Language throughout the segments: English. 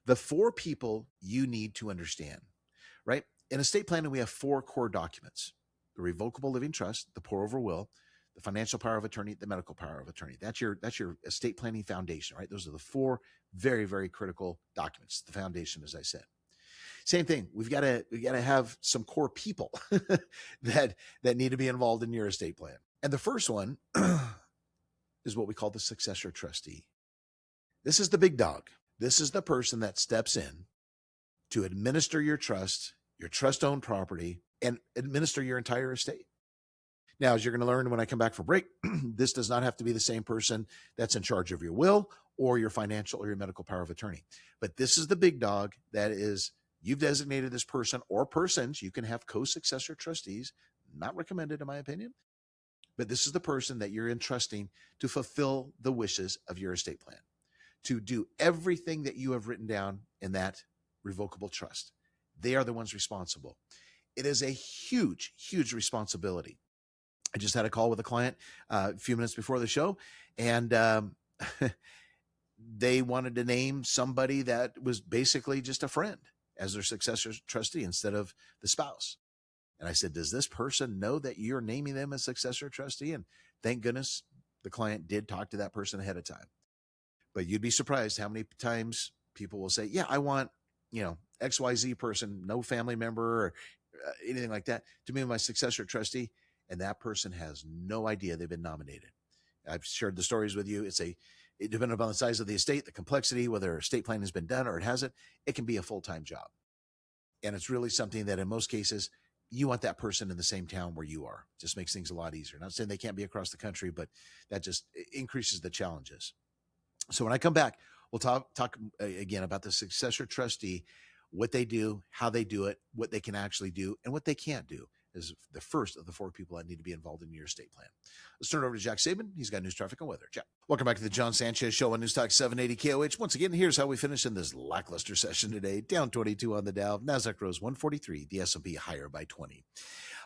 The four people you need to understand, right? In estate planning, we have four core documents: the revocable living trust, the pour over will, the financial power of attorney, the medical power of attorney. That's your estate planning foundation, right? Those are the four very, very critical documents. The foundation, as I said. Same thing. We got to have some core people that need to be involved in your estate plan. And the first one is what we call the successor trustee. This is the big dog. This is the person that steps in to administer your trust-owned property, and administer your entire estate. Now, as you're going to learn when I come back from break, this does not have to be the same person that's in charge of your will or your financial or your medical power of attorney. But this is the big dog that is, you've designated this person or persons. You can have co-successor trustees, not recommended in my opinion, but this is the person that you're entrusting to fulfill the wishes of your estate plan, to do everything that you have written down in that revocable trust. They are the ones responsible. It is a huge, huge responsibility. I just had a call with a client a few minutes before the show, and they wanted to name somebody that was basically just a friend as their successor trustee instead of the spouse. And I said, does this person know that you're naming them as successor trustee? And thank goodness the client did talk to that person ahead of time. But you'd be surprised how many times people will say, yeah, I want, XYZ person, no family member or anything like that, to be my successor trustee. And that person has no idea they've been nominated. I've shared the stories with you. It depending upon the size of the estate, the complexity, whether estate planning has been done or it hasn't, it can be a full-time job. And it's really something that in most cases, you want that person in the same town where you are. Just makes things a lot easier. Not saying they can't be across the country, but that just increases the challenges. So when I come back, we'll talk again about the successor trustee, what they do, how they do it, what they can actually do, and what they can't do is the first of the four people that need to be involved in your estate plan. Let's turn it over to Jack Saban. He's got news, traffic, and weather. Jack. Welcome back to the John Sanchez Show on News Talk 780 KOH. Once again, here's how we finish in this lackluster session today. Down 22 on the Dow. NASDAQ rose 143. The S&P higher by 20.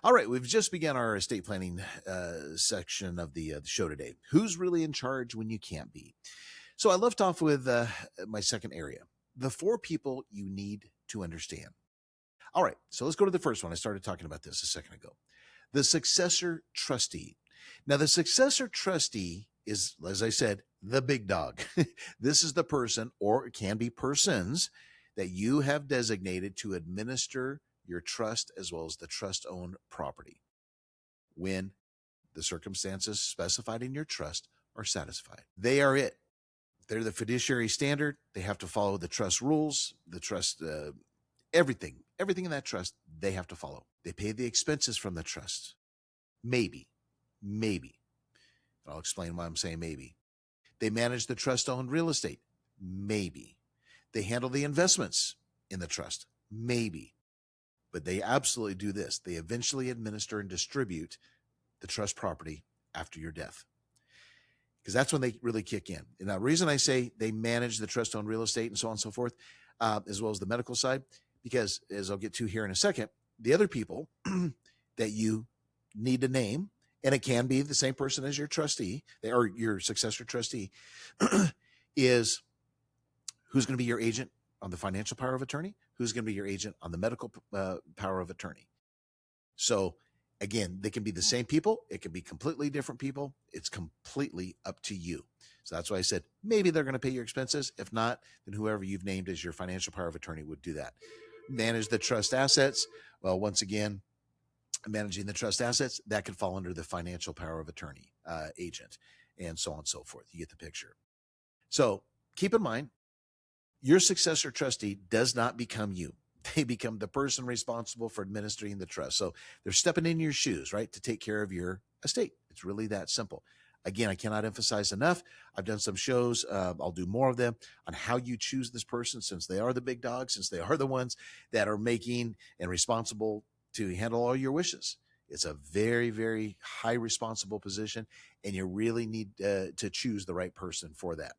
All right, we've just begun our estate planning section of the show today. Who's really in charge when you can't be? So I left off with my second area, the four people you need to understand. All right, so let's go to the first one. I started talking about this a second ago. The successor trustee. Now, the successor trustee is, as I said, the big dog. This is the person, or it can be persons, that you have designated to administer your trust as well as the trust-owned property when the circumstances specified in your trust are satisfied. They are it. They're the fiduciary standard. They have to follow the trust rules, the trust, everything in that trust, they have to follow. They pay the expenses from the trust. Maybe. I'll explain why I'm saying maybe. They manage the trust-owned real estate. Maybe. They handle the investments in the trust. Maybe. But they absolutely do this. They eventually administer and distribute the trust property after your death, because that's when they really kick in. And the reason I say they manage the trust-owned real estate and so on and so forth, as well as the medical side, because as I'll get to here in a second, the other people that you need to name, and it can be the same person as your trustee or your successor trustee, is who's going to be your agent on the financial power of attorney, who's going to be your agent on the medical power of attorney. So again, they can be the same people. It can be completely different people. It's completely up to you. So that's why I said, maybe they're going to pay your expenses. If not, then whoever you've named as your financial power of attorney would do that. Manage the trust assets. Well, once again, managing the trust assets, that could fall under the financial power of attorney agent, and so on and so forth. You get the picture. So keep in mind, your successor trustee does not become you. They become the person responsible for administering the trust. So they're stepping in your shoes, right, to take care of your estate. It's really that simple. Again, I cannot emphasize enough. I've done some shows. I'll do more of them on how you choose this person, since they are the big dogs, since they are the ones that are making and responsible to handle all your wishes. It's a very, very high responsible position, and you really need to choose the right person for that.